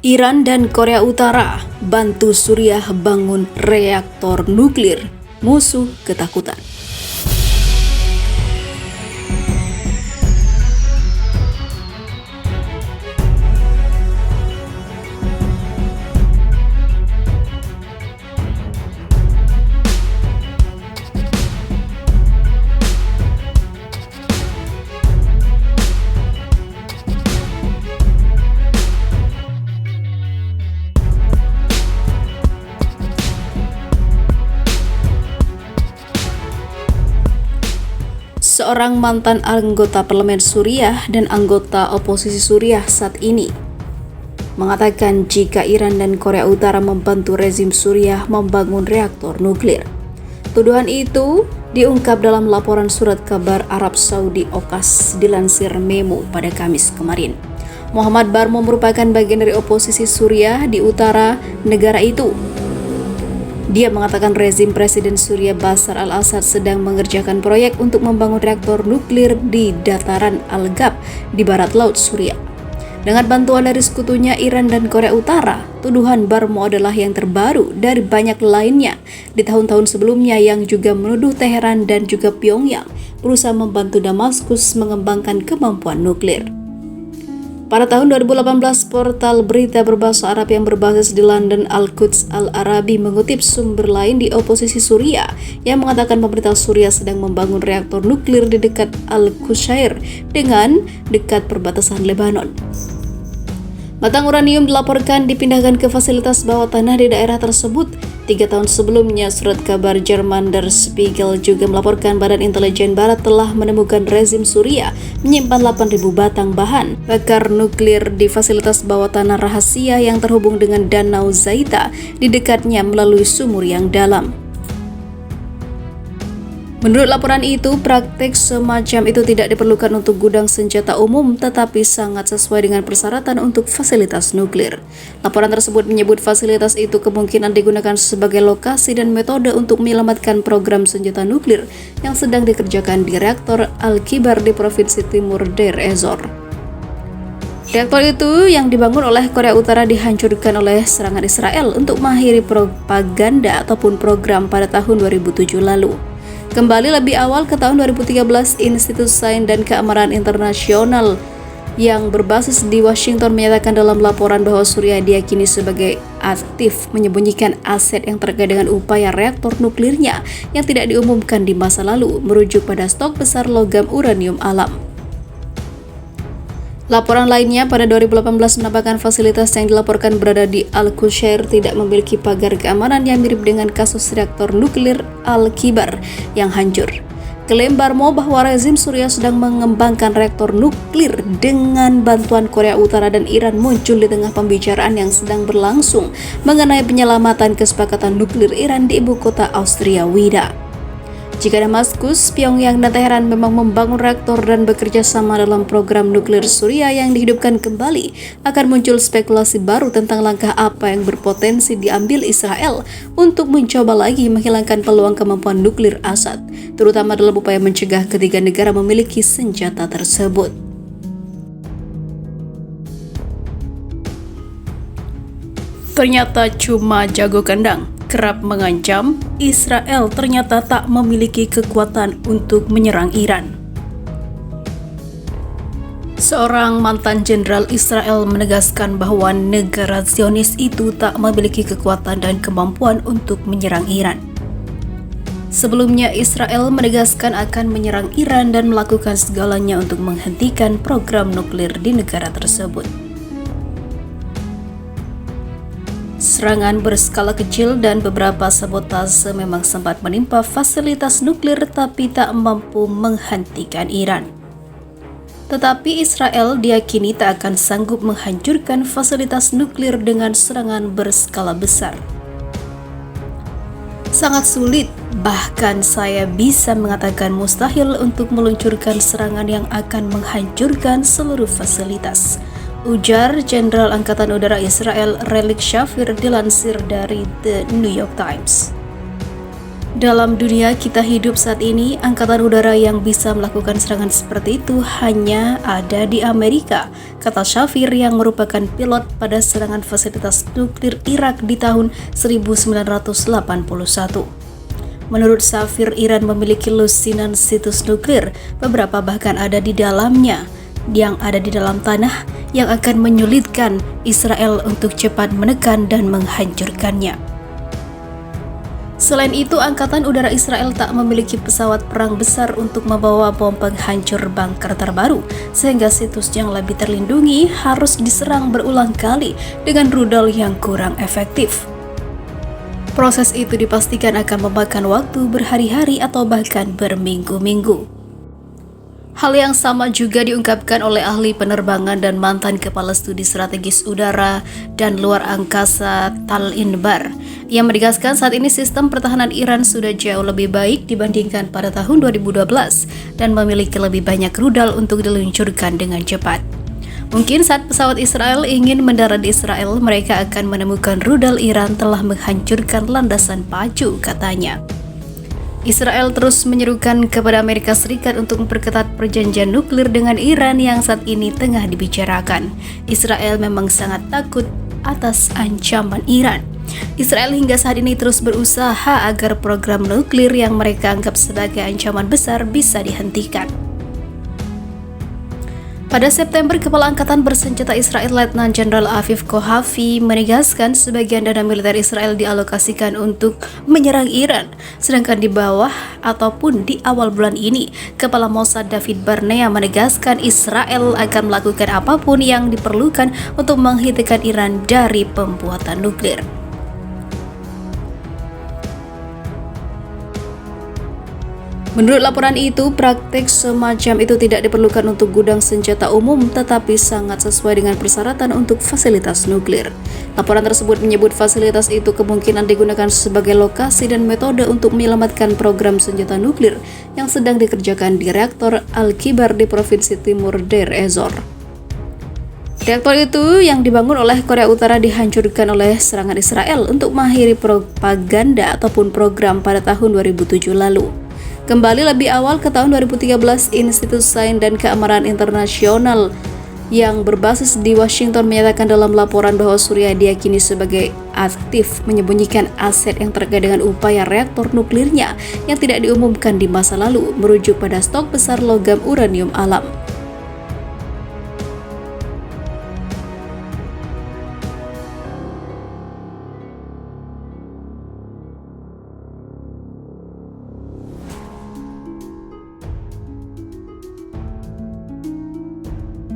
Iran dan Korea Utara bantu Suriah bangun reaktor nuklir, musuh ketakutan. Seorang mantan anggota parlemen Suriah dan anggota oposisi Suriah saat ini mengatakan jika Iran dan Korea Utara membantu rezim Suriah membangun reaktor nuklir. Tuduhan itu diungkap dalam laporan surat kabar Arab Saudi OKAS dilansir Memo pada Kamis kemarin. Muhammad Barmo merupakan bagian dari oposisi Suriah di utara negara itu. Dia mengatakan rezim Presiden Suriah Bashar al-Assad sedang mengerjakan proyek untuk membangun reaktor nuklir di dataran Al-Gab di barat laut Suriah. Dengan bantuan dari sekutunya Iran dan Korea Utara, tuduhan Barmo adalah yang terbaru dari banyak lainnya di tahun-tahun sebelumnya yang juga menuduh Teheran dan juga Pyongyang berusaha membantu Damaskus mengembangkan kemampuan nuklir. Pada tahun 2018, portal berita berbahasa Arab yang berbasis di London Al-Quds Al-Arabi mengutip sumber lain di oposisi Suriah yang mengatakan pemerintah Suriah sedang membangun reaktor nuklir di dekat Al-Qushair dengan dekat perbatasan Lebanon. Batang uranium dilaporkan dipindahkan ke fasilitas bawah tanah di daerah tersebut. 3 tahun sebelumnya, surat kabar Jerman Der Spiegel juga melaporkan Badan Intelijen Barat telah menemukan rezim Suriah menyimpan 8.000 batang bahan bakar nuklir di fasilitas bawah tanah rahasia yang terhubung dengan Danau Zaita di dekatnya melalui sumur yang dalam. Menurut laporan itu, praktik semacam itu tidak diperlukan untuk gudang senjata umum, tetapi sangat sesuai dengan persyaratan untuk fasilitas nuklir. Laporan tersebut menyebut fasilitas itu kemungkinan digunakan sebagai lokasi dan metode untuk menyelamatkan program senjata nuklir yang sedang dikerjakan di reaktor Al-Kibar di Provinsi Timur Deir ez-Zor. Reaktor itu yang dibangun oleh Korea Utara dihancurkan oleh serangan Israel untuk mengakhiri propaganda ataupun program pada tahun 2007 lalu. Kembali lebih awal ke tahun 2013, Institut Sains dan Keamanan Internasional yang berbasis di Washington menyatakan dalam laporan bahwa Suriah diyakini sebagai aktif menyembunyikan aset yang terkait dengan upaya reaktor nuklirnya yang tidak diumumkan di masa lalu, merujuk pada stok besar logam uranium alam. Laporan lainnya pada 2018 menambahkan fasilitas yang dilaporkan berada di Al-Qushair tidak memiliki pagar keamanan yang mirip dengan kasus reaktor nuklir Al-Kibar yang hancur. Klaim Barmo bahwa rezim Suriah sedang mengembangkan reaktor nuklir dengan bantuan Korea Utara dan Iran muncul di tengah pembicaraan yang sedang berlangsung mengenai penyelamatan kesepakatan nuklir Iran di ibu kota Austria Wida. Jika Damaskus, Pyongyang, dan Teheran memang membangun reaktor dan bekerja sama dalam program nuklir Suriah yang dihidupkan kembali, akan muncul spekulasi baru tentang langkah apa yang berpotensi diambil Israel untuk mencoba lagi menghilangkan peluang kemampuan nuklir Assad, terutama dalam upaya mencegah ketiga negara memiliki senjata tersebut. Ternyata cuma jago kandang. Kerap mengancam, Israel ternyata tak memiliki kekuatan untuk menyerang Iran. Seorang mantan jenderal Israel menegaskan bahwa negara Zionis itu tak memiliki kekuatan dan kemampuan untuk menyerang Iran. Sebelumnya, Israel menegaskan akan menyerang Iran dan melakukan segalanya untuk menghentikan program nuklir di negara tersebut. Serangan berskala kecil dan beberapa sabotase memang sempat menimpa fasilitas nuklir tapi tak mampu menghentikan Iran. Tetapi Israel diyakini tak akan sanggup menghancurkan fasilitas nuklir dengan serangan berskala besar. Sangat sulit, bahkan saya bisa mengatakan mustahil untuk meluncurkan serangan yang akan menghancurkan seluruh fasilitas, ujar Jenderal Angkatan Udara Israel Relik Shafir dilansir dari The New York Times. Dalam dunia kita hidup saat ini, angkatan udara yang bisa melakukan serangan seperti itu hanya ada di Amerika, kata Shafir yang merupakan pilot pada serangan fasilitas nuklir Irak di tahun 1981. Menurut Shafir, Iran memiliki lusinan situs nuklir, beberapa bahkan ada di dalamnya, yang ada di dalam tanah, yang akan menyulitkan Israel untuk cepat menekan dan menghancurkannya. Selain itu, Angkatan Udara Israel tak memiliki pesawat perang besar untuk membawa bom penghancur bunker terbaru, sehingga situs yang lebih terlindungi harus diserang berulang kali dengan rudal yang kurang efektif. Proses itu dipastikan akan memakan waktu berhari-hari atau bahkan berminggu-minggu. Hal yang sama juga diungkapkan oleh ahli penerbangan dan mantan Kepala Studi Strategis Udara dan Luar Angkasa Tal Inbar, yang menegaskan saat ini sistem pertahanan Iran sudah jauh lebih baik dibandingkan pada tahun 2012 dan memiliki lebih banyak rudal untuk diluncurkan dengan cepat. Mungkin saat pesawat Israel ingin mendarat di Israel, mereka akan menemukan rudal Iran telah menghancurkan landasan pacu, katanya. Israel terus menyerukan kepada Amerika Serikat untuk memperketat perjanjian nuklir dengan Iran yang saat ini tengah dibicarakan. Israel memang sangat takut atas ancaman Iran. Israel hingga saat ini terus berusaha agar program nuklir yang mereka anggap sebagai ancaman besar bisa dihentikan. Pada September, Kepala Angkatan Bersenjata Israel Letnan Jenderal Aviv Kohavi menegaskan sebagian dana militer Israel dialokasikan untuk menyerang Iran. Sedangkan di bawah ataupun di awal bulan ini, Kepala Mossad David Barnea menegaskan Israel akan melakukan apapun yang diperlukan untuk menghentikan Iran dari pembuatan nuklir. Menurut laporan itu, praktik semacam itu tidak diperlukan untuk gudang senjata umum, tetapi sangat sesuai dengan persyaratan untuk fasilitas nuklir. Laporan tersebut menyebut fasilitas itu kemungkinan digunakan sebagai lokasi dan metode untuk menyelamatkan program senjata nuklir yang sedang dikerjakan di reaktor Al-Kibar di Provinsi Timur Deir ez-Zor. Reaktor itu yang dibangun oleh Korea Utara dihancurkan oleh serangan Israel untuk mengakhiri propaganda ataupun program pada tahun 2007 lalu. Kembali lebih awal ke tahun 2013, Institut Sains dan Keamanan Internasional yang berbasis di Washington menyatakan dalam laporan bahwa Suriah diyakini sebagai aktif menyembunyikan aset yang terkait dengan upaya reaktor nuklirnya yang tidak diumumkan di masa lalu, merujuk pada stok besar logam uranium alam.